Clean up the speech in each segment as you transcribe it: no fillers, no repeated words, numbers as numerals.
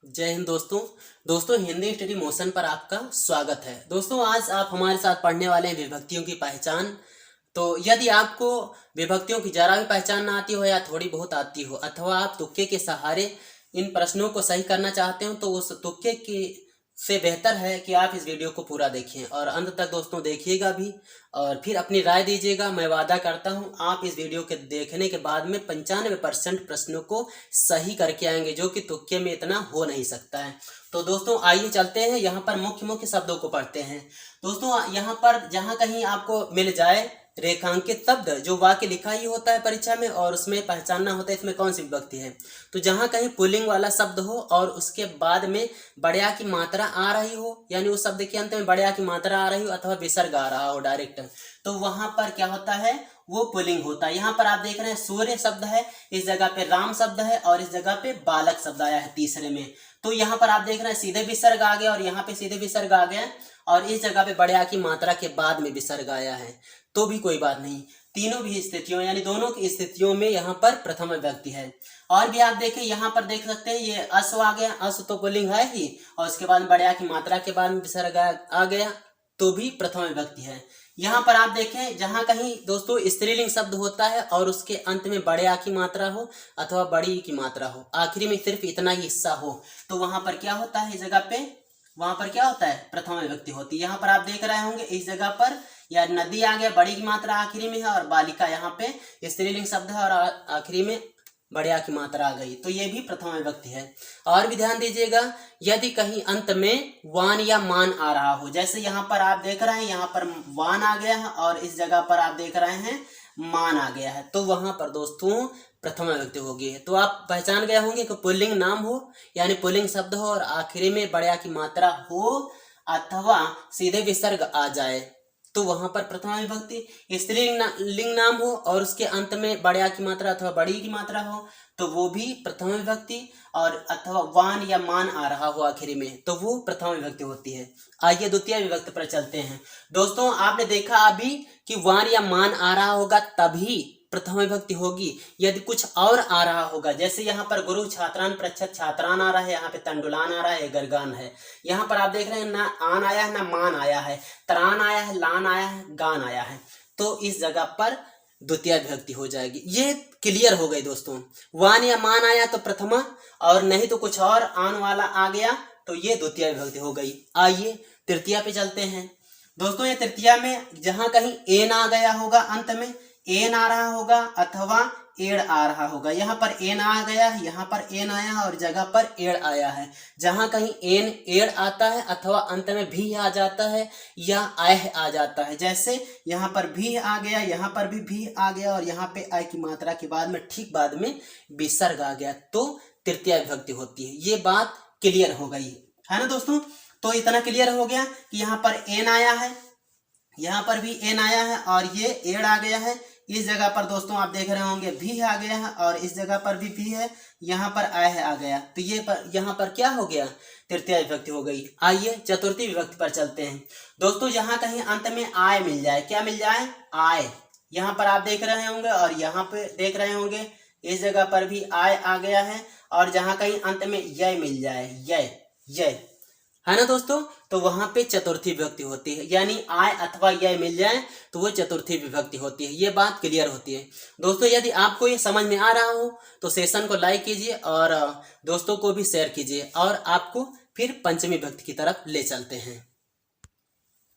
जय हिंद दोस्तों Hindi study motion पर आपका स्वागत है। दोस्तों आज आप हमारे साथ पढ़ने वाले हैं विभक्तियों की पहचान। तो यदि आपको विभक्तियों की जरा भी पहचान ना आती हो या थोड़ी बहुत आती हो अथवा आप तुक्के के सहारे इन प्रश्नों को सही करना चाहते हो तो उस तुक्के की से बेहतर है कि आप इस वीडियो को पूरा देखें और अंत तक दोस्तों देखिएगा भी और फिर अपनी राय दीजिएगा। मैं वादा करता हूं आप इस वीडियो के देखने के बाद में 95% प्रश्नों को सही करके आएंगे, जो कि तुक्के में इतना हो नहीं सकता है। तो दोस्तों आइए चलते हैं, यहाँ पर मुख्य मुख्य शब्दों को पढ़ते हैं। दोस्तों यहाँ पर जहाँ कहीं आपको मिल जाए रेखांकित शब्द, जो वाक्य लिखा ही होता है परीक्षा में और उसमें पहचानना होता है इसमें कौन सी विभक्ति है। तो जहां कहीं पुल्लिंग वाला शब्द हो और उसके बाद में बड़या की मात्रा आ रही हो, यानी उस शब्द के अंत में बड़या की मात्रा आ रही हो अथवा विसर्ग आ रहा हो डायरेक्ट, तो वहां पर क्या होता है, वो पुल्लिंग होता है। यहाँ पर आप देख रहे हैं सूर्य शब्द है, इस जगह पे राम शब्द है और इस जगह पे बालक शब्द आया है तीसरे में। तो यहाँ पर आप देख रहे हैं सीधे विसर्ग आ गया और यहाँ पे सीधे विसर्ग आ गया और इस जगह पे बड़या की मात्रा के बाद में विसर्ग आया है, तो भी कोई बात नहीं। तीनों भी स्थितियों यानी दोनों की स्थितियों में यहाँ पर प्रथम विभक्ति है। और भी आप देखें, यहाँ पर देख सकते हैं ये अश्व आ गया, अश्व तो पुल्लिंग है ही और उसके बाद बड़या की मात्रा के बाद में विसर्ग आ गया, तो भी प्रथम विभक्ति है। यहाँ पर आप देखें जहां कहीं दोस्तों स्त्रीलिंग शब्द होता है और उसके अंत में बड़या की मात्रा हो अथवा बड़ी की मात्रा हो, आखिरी में सिर्फ इतना ही हिस्सा हो, तो वहां पर क्या होता है, इस जगह पे वहां पर क्या होता है, प्रथम विभक्ति होती है। यहाँ पर आप देख रहे होंगे इस जगह पर या नदी आ गया, बड़ी की मात्रा आखिरी में है और बालिका यहाँ पे स्त्रीलिंग शब्द है और आखिरी में बड़या की मात्रा आ गई, तो ये भी प्रथम विभक्ति है। और भी ध्यान दीजिएगा, यदि कहीं अंत में वान या मान आ रहा हो, जैसे यहाँ पर आप देख रहे हैं यहाँ पर वान आ गया है और इस जगह पर आप देख रहे हैं मान आ गया है, तो वहां पर दोस्तों प्रथम विभक्ति होगी। तो आप पहचान गए होंगे कि पुल्लिंग नाम हो यानी पुल्लिंग शब्द हो और आखिरी में बड़या की मात्रा हो अथवा सीधे विसर्ग आ जाए, तो वहां पर प्रथमा विभक्ति। स्त्रीलिंग नाम हो और उसके अंत में बड़या की मात्रा अथवा बड़ी की मात्रा हो, तो वो भी प्रथम विभक्ति, और अथवा वान या मान आ रहा हो आखिरी में, तो वो प्रथम विभक्ति होती है। आइए द्वितीय विभक्ति पर चलते हैं। दोस्तों आपने देखा अभी कि वान या मान आ रहा होगा तभी प्रथम विभक्ति होगी। यदि कुछ और आ रहा होगा, जैसे यहाँ पर गुरु छात्रान पृच्छत छात्रान आ रहा है, यहाँ पे तंडुलान आ रहा है, गरगान है। यहाँ पर आप देख रहे हैं ना आन आया है ना मान आया है, त्रान आया है, लान आया है, गान आया है, तो इस जगह पर द्वितीय विभक्ति हो जाएगी। ये क्लियर हो गई दोस्तों। वान या मान आया तो प्रथमा और नहीं तो कुछ और आन वाला आ गया तो ये द्वितीय विभक्ति हो गई। आइए तृतीया पे चलते हैं। दोस्तों ये तृतीया में जहां कहीं एन आ गया होगा, अंत में एन आ रहा होगा अथवा एड़ आ रहा होगा, यहाँ पर एन आ गया है, यहाँ पर एन आया है और जगह पर एड़ आया है। जहां कहीं एन एड़ आता है अथवा अंत में भी आ जाता है या आय आ जाता है, जैसे यहाँ पर भी आ गया, यहाँ पर भी आ गया और यहाँ पे आय की मात्रा के बाद में ठीक बाद में विसर्ग आ गया, तो तृतीय विभक्ति होती है। ये बात क्लियर हो गई है ना दोस्तों। तो इतना क्लियर हो गया कि यहाँ पर एन आया है, यहाँ पर भी एन आया है और ये एड़ आ गया है। इस जगह पर दोस्तों आप देख रहे होंगे भी आ गया है और इस जगह पर भी है, यहाँ पर आय है आ गया, तो ये पर यहाँ पर क्या हो गया, तृतीय विभक्ति हो गई। आइए चतुर्थी विभक्ति पर चलते हैं। दोस्तों जहां कहीं अंत में आय मिल जाए, क्या मिल जाए, आय, यहाँ पर आप देख रहे होंगे और यहाँ पे देख रहे होंगे इस जगह पर भी आय आ गया है और जहां कहीं अंत में यय मिल जाए, यय है ना दोस्तों, तो वहां पे चतुर्थी विभक्ति होती है, यानी आय अथवा यय मिल जाए तो वो चतुर्थी विभक्ति होती है। ये बात क्लियर होती है दोस्तों। यदि आपको ये समझ में आ रहा हो तो सेशन को लाइक कीजिए और दोस्तों को भी शेयर कीजिए और आपको फिर पंचमी विभक्ति की तरफ ले चलते हैं।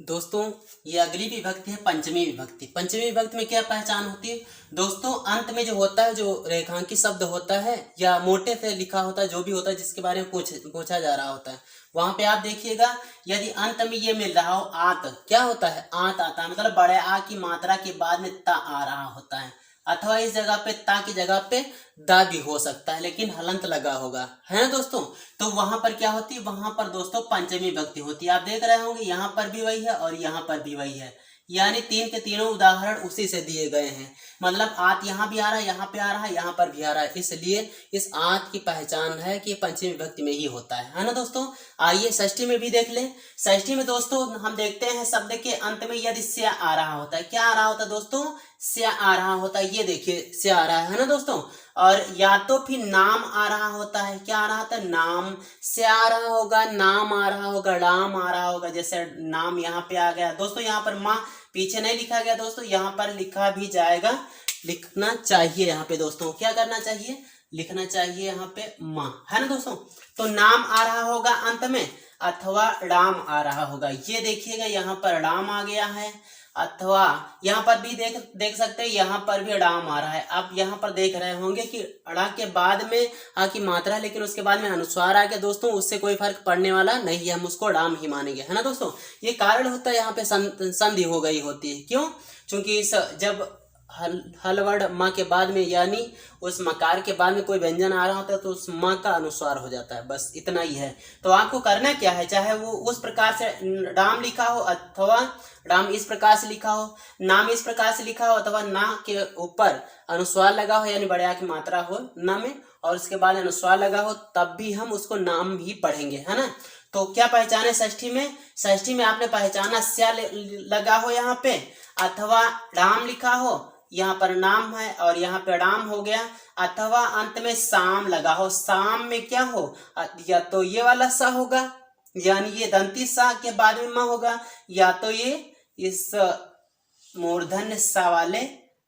दोस्तों ये अगली विभक्ति है पंचमी विभक्ति। पंचमी विभक्ति में क्या पहचान होती है दोस्तों, अंत में जो होता है, जो रेखांकित शब्द होता है या मोटे से लिखा होता है, जो भी होता है जिसके बारे में पूछा जा रहा होता है, वहां पे आप देखिएगा यदि अंत में ये मिल रहा हो आत, क्या होता है, आत आता है, मतलब बड़े आ की मात्रा के बाद में ता आ रहा होता है, अथवा इस जगह पे ता की जगह पे दा भी हो सकता है लेकिन हलंत लगा होगा, है ना दोस्तों। तो वहां पर क्या होती है, वहां पर दोस्तों पंचमी विभक्ति होती है। आप देख रहे होंगे यहाँ पर भी वही है और यहाँ पर भी वही है, यानी तीन के तीनों उदाहरण उसी से दिए गए हैं। मतलब आत यहाँ भी आ रहा है, यहाँ पे आ रहा है, यहाँ पर भी आ रहा है, इसलिए इस आत की पहचान है कि पंचमी विभक्ति में ही होता है ना दोस्तों। आइए षष्ठी में भी देख लें। षष्ठी में दोस्तों हम देखते हैं शब्द के अंत में यदि से आ रहा होता है, क्या आ रहा होता है दोस्तों, से आ रहा होता है, ये देखिए से आ रहा है ना दोस्तों। और या तो फिर नाम आ रहा होता है, क्या आ रहा था, नाम से आ रहा होगा, नाम आ रहा होगा, डाम आ रहा होगा, जैसे नाम यहाँ पे आ गया दोस्तों। यहाँ पर माँ पीछे नहीं लिखा गया दोस्तों, यहाँ पर लिखा भी जाएगा, लिखना चाहिए यहाँ पे दोस्तों, क्या करना चाहिए, लिखना चाहिए यहाँ पे माँ, है ना दोस्तों। तो नाम आ रहा होगा अंत में अथवा डाम आ रहा होगा, ये देखिएगा यहाँ पर डाम आ गया है, अथवा यहाँ पर भी देख सकते हैं, यहाँ पर भी डाम आ रहा है। आप यहाँ पर देख रहे होंगे कि अड़ा के बाद में आ की मात्रा, लेकिन उसके बाद में अनुस्वार आ गया दोस्तों, उससे कोई फर्क पड़ने वाला नहीं है, हम उसको डाम ही मानेंगे, है ना दोस्तों। ये कारण होता है यहाँ पे संधि हो गई होती है, क्यों, क्योंकि जब हलवड़ माँ के बाद में यानी उस मकार के बाद में कोई व्यंजन आ रहा होता है तो उस माँ का अनुस्वार हो जाता है, बस इतना ही है। तो आपको करना क्या है, चाहे वो उस प्रकार से डाम लिखा हो अथवा डाम इस प्रकार से लिखा हो, नाम इस प्रकार से लिखा हो, अथवा ना के ऊपर अनुस्वार लगा हो यानी बड़े आ की मात्रा हो ना में और उसके बाद अनुस्वार लगा हो, तब भी हम उसको नाम ही पढ़ेंगे, है ना। तो क्या पहचाने षष्ठी में, षष्ठी में आपने पहचाना स्या लगा हो यहाँ पे, अथवा डाम लिखा हो, यहाँ पर नाम है और यहाँ पे डाम हो गया, अथवा अंत में साम लगा हो, साम में क्या हो, या तो ये वाला सा होगा यानी ये दंती सा के बाद में माँ होगा, या तो ये इस मूर्धन्य सा वाले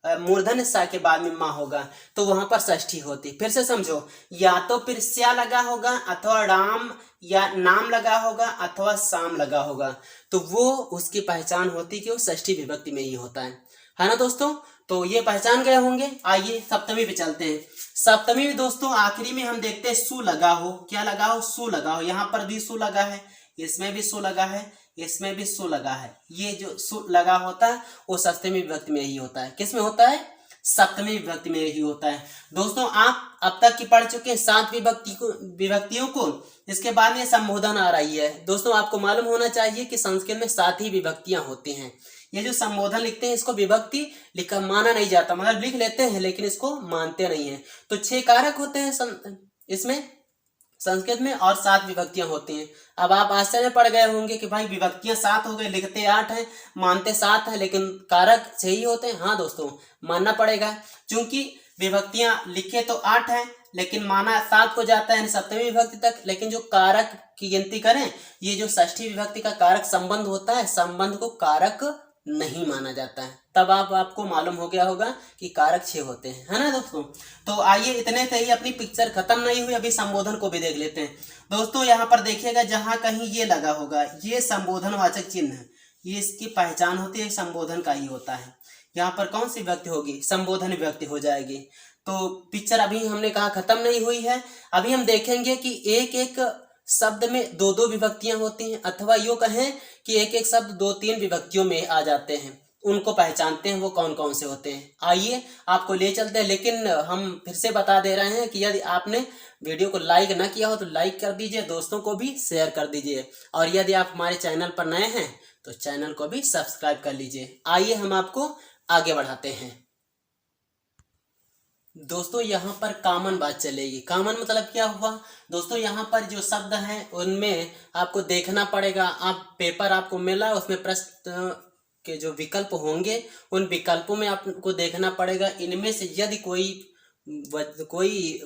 मूर्धन्य सा के बाद में माँ होगा, तो वहां पर षष्ठी होती। फिर से समझो, या तो फिर स्या लगा होगा अथवा डाम या नाम लगा होगा अथवा साम लगा होगा, तो वो उसकी पहचान होती कि वो षष्ठी विभक्ति में ही होता है ना दोस्तों। तो ये पहचान गए होंगे। आइए सप्तमी पे चलते हैं। सप्तमी में दोस्तों आखिरी में हम देखते हैं सु लगा हो, क्या लगा हो, सु लगा हो, यहाँ पर भी सु लगा है, इसमें भी सु लगा है, इसमें भी सु लगा है। ये जो सु लगा होता है वो सप्तमी विभक्ति में ही होता है। किस में होता है, सप्तमी विभक्ति में ही होता है दोस्तों। आप अब तक की पढ़ चुके हैं 7 विभक्तियों को, इसके बाद में संबोधन आ रही है दोस्तों। आपको मालूम होना चाहिए कि संस्कृत में 7 ही विभक्तियां होती हैं। ये जो संबोधन लिखते हैं इसको विभक्ति लिखा माना नहीं जाता, मतलब लिख लेते हैं लेकिन इसको मानते नहीं है। तो 6 कारक होते हैं इसमें संस्कृत में और 7 विभक्तियां होती हैं। अब आप आश्चर्य पड़ गए होंगे कि भाई विभक्तियां 7 हो गई, लिखते 8 हैं, मानते 7 हैं, लेकिन कारक 6 ही होते हैं। हाँ दोस्तों, मानना पड़ेगा, क्योंकि विभक्तियां लिखे तो 8 हैं लेकिन माना 7 को जाता है सप्तमी विभक्ति तक, लेकिन जो कारक की गिनती करें, ये जो षष्ठी विभक्ति का कारक संबंध होता है, संबंध को कारक नहीं माना जाता है। तब आपको मालूम हो गया होगा कि कारक 6 होते हैं, है ना दोस्तों। तो आइए इतने से ही अपनी पिक्चर खत्म नहीं हुई, अभी संबोधन को भी देख लेते हैं दोस्तों। यहाँ पर देखिएगा जहां कहीं ये लगा होगा, ये संबोधनवाचक चिन्ह है, ये इसकी पहचान होती है, संबोधन का ही होता है। यहाँ पर कौन सी विभक्ति होगी, संबोधन विभक्ति हो जाएगी। तो पिक्चर अभी हमने कहा खत्म नहीं हुई है, अभी हम देखेंगे कि एक एक शब्द में 2-2 विभक्तियां होती हैं, अथवा यूं कहें कि एक एक शब्द 2-3 विभक्तियों में आ जाते हैं। उनको पहचानते हैं वो कौन कौन से होते हैं। आइए आपको ले चलते हैं, लेकिन हम फिर से बता दे रहे हैं कि यदि आपने वीडियो को लाइक ना किया हो तो लाइक कर दीजिए, दोस्तों को भी शेयर कर दीजिए, और यदि आप हमारे चैनल पर नए हैं तो चैनल को भी सब्सक्राइब कर लीजिए। आइए हम आपको आगे बढ़ाते हैं दोस्तों। यहाँ पर कॉमन बात चलेगी। कॉमन मतलब क्या हुआ दोस्तों, यहाँ पर जो शब्द हैं उनमें आपको देखना पड़ेगा। आप पेपर आपको मिला, उसमें प्रश्न के जो विकल्प होंगे उन विकल्पों में आपको देखना पड़ेगा। इनमें से यदि कोई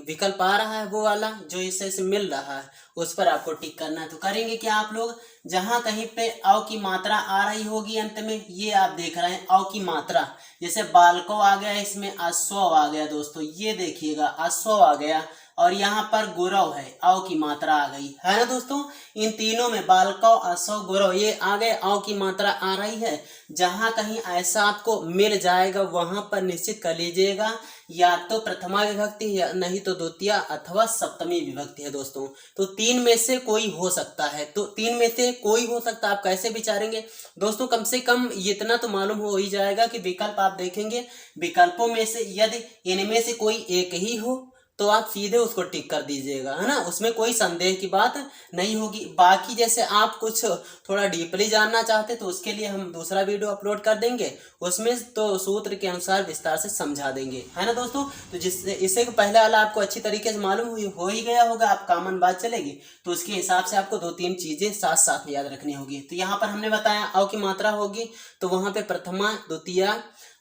विकल्प आ रहा है, वो वाला जो इससे मिल रहा है, उस पर आपको टिक करना है। तो करेंगे क्या आप लोग, जहां कहीं पे अ की मात्रा आ रही होगी अंत में, ये आप देख रहे हैं अ की मात्रा, जैसे बालको आ गया, इसमें अश्व आ गया दोस्तों, ये देखिएगा अश्व आ गया, और यहाँ पर गुरव है, अ की मात्रा आ गई, है ना दोस्तों। इन तीनों में बालको, अश्व, गुरव ये आ गए, अ की मात्रा आ रही है। जहां कहीं ऐसा आपको मिल जाएगा वहां पर निश्चित कर लीजिएगा, या तो प्रथमा विभक्ति या नहीं तो द्वितीय अथवा सप्तमी विभक्ति है दोस्तों। तो 3 में से कोई हो सकता है, तो 3 में से कोई हो सकता है। आप कैसे विचारेंगे दोस्तों, कम से कम इतना तो मालूम हो ही जाएगा कि विकल्प आप देखेंगे, विकल्पों में से यदि इनमें से कोई एक ही हो तो आप सीधे उसको टिक कर दीजिएगा, है ना, उसमें कोई संदेह की बात नहीं होगी। बाकी जैसे आप कुछ थोड़ा डीपली जानना चाहते तो उसके लिए हम दूसरा वीडियो अपलोड कर देंगे, उसमें तो सूत्र के अनुसार विस्तार से समझा देंगे, है ना दोस्तों। तो जिससे इससे पहले वाला आपको अच्छी तरीके से मालूम हो ही गया होगा, आप कॉमन बात चलेगी तो उसके हिसाब से आपको 2-3 चीजें साथ साथ में याद रखनी होगी। तो यहाँ पर हमने बताया अ की मात्रा होगी, तो वहां पे प्रथमा, द्वितीय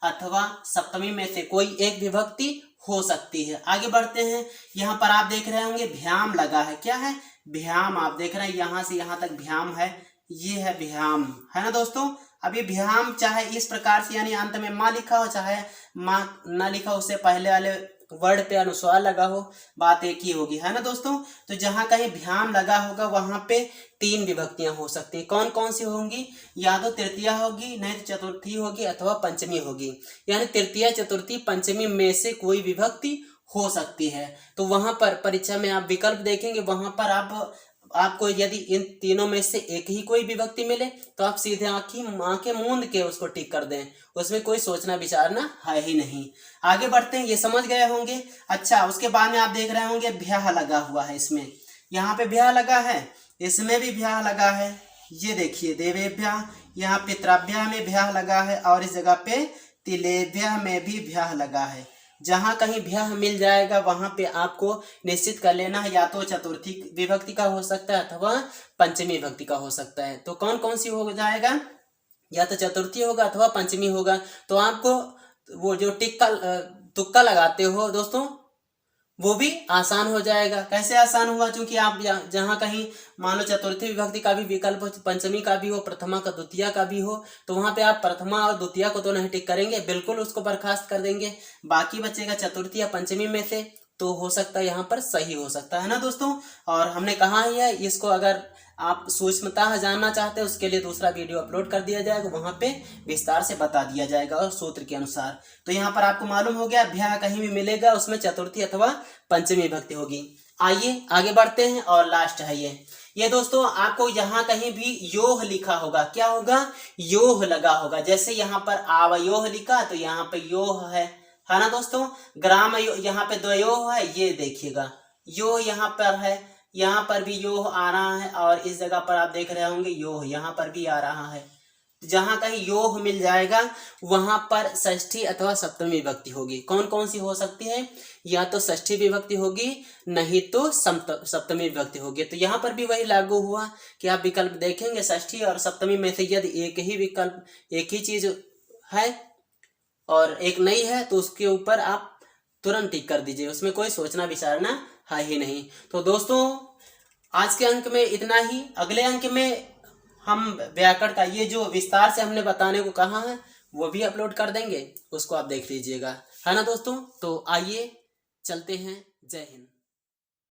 अथवा सप्तमी में से कोई एक विभक्ति हो सकती है। आगे बढ़ते हैं, यहाँ पर आप देख रहे होंगे भ्याम लगा है। क्या है? भ्याम। आप देख रहे हैं यहाँ से यहाँ तक भ्याम है, ये है भ्याम, है ना दोस्तों। अब ये भ्याम चाहे इस प्रकार से यानी अंत में माँ लिखा हो चाहे माँ ना लिखा हो, उससे पहले वाले वर्ड पे अनुस्वार लगा हो, बात एक ही होगी, है ना दोस्तों। तो जहां कहीं भ्याम लगा होगा वहां पे 3 विभक्तियां हो सकती हैं। कौन कौन सी होंगी? या तो तृतीया होगी, नहीं तो चतुर्थी होगी, अथवा पंचमी होगी। यानी तृतीया, चतुर्थी, पंचमी में से कोई विभक्ति हो सकती है। तो वहां पर परीक्षा में आप विकल्प देखेंगे, वहां पर आपको यदि इन तीनों में से एक ही कोई विभक्ति मिले तो आप सीधे आंखें मूंद के उसको टिक कर दें, उसमें कोई सोचना विचारना है ही नहीं। आगे बढ़ते हैं, ये समझ गए होंगे। अच्छा, उसके बाद में आप देख रहे होंगे भ्याह लगा हुआ है इसमें, यहाँ पे भ्याह लगा है, इसमें भी भ्याह लगा है। ये देखिए देवेभ्याह, यहाँ पितृभ्याह में भ्याह लगा है और इस जगह पे तिलेभ्याह में भी भ्याह लगा है। जहां कहीं भ्याह मिल जाएगा वहां पे आपको निश्चित कर लेना है, या तो चतुर्थी विभक्ति का हो सकता है अथवा पंचमी विभक्ति का हो सकता है। तो कौन कौन सी हो जाएगा? या तो चतुर्थी होगा अथवा पंचमी होगा। तो आपको वो जो तुक्का लगाते हो दोस्तों, वो भी आसान हो जाएगा। कैसे आसान हुआ? क्योंकि आप जहां कहीं मान लो चतुर्थी विभक्ति का भी विकल्प हो, पंचमी का भी हो, प्रथमा का द्वितीय का भी हो, तो वहां पे आप प्रथमा और द्वितीय को तो नहीं टिक करेंगे, बिल्कुल उसको बर्खास्त कर देंगे। बाकी बचेगा चतुर्थी या पंचमी में से, तो हो सकता है यहाँ पर सही हो सकता है ना दोस्तों। और हमने कहा ही है, इसको अगर आप सूक्ष्मतः जानना चाहते हैं उसके लिए दूसरा वीडियो अपलोड कर दिया जाएगा, वहां पे विस्तार से बता दिया जाएगा और सूत्र के अनुसार। तो यहाँ पर आपको मालूम हो गया भ्याह कहीं भी मिलेगा उसमें चतुर्थी अथवा पंचमी विभक्ति होगी। आइए आगे बढ़ते हैं और लास्ट है ये दोस्तों, आपको यहाँ कहीं भी योह लिखा होगा, क्या होगा? योह लगा होगा। जैसे यहाँ पर आवयोह लिखा तो यहाँ पे योह है ना दोस्तों। ग्राम यहाँ पे द्वयोह है, ये देखिएगा योह यहाँ पर है, यहाँ पर भी योह आ रहा है और इस जगह पर आप देख रहे होंगे योह यहाँ पर भी आ रहा है। जहां कहीं योह मिल जाएगा वहां पर षष्ठी अथवा सप्तमी विभक्ति होगी। कौन कौन सी हो सकती है? या तो षष्ठी विभक्ति होगी, नहीं तो सप्तमी विभक्ति होगी। तो यहाँ पर भी वही लागू हुआ कि आप विकल्प देखेंगे षष्ठी और सप्तमी में से यदि एक ही विकल्प, एक ही चीज है और एक नहीं है तो उसके ऊपर आप तुरंत टिक कर दीजिए, उसमें कोई सोचना विचारना है ही नहीं। तो दोस्तों आज के अंक में इतना ही। अगले अंक में हम व्याकरण का ये जो विस्तार से हमने बताने को कहा है वो भी अपलोड कर देंगे, उसको आप देख लीजिएगा, है ना दोस्तों। तो आइए चलते हैं। जय हिंद।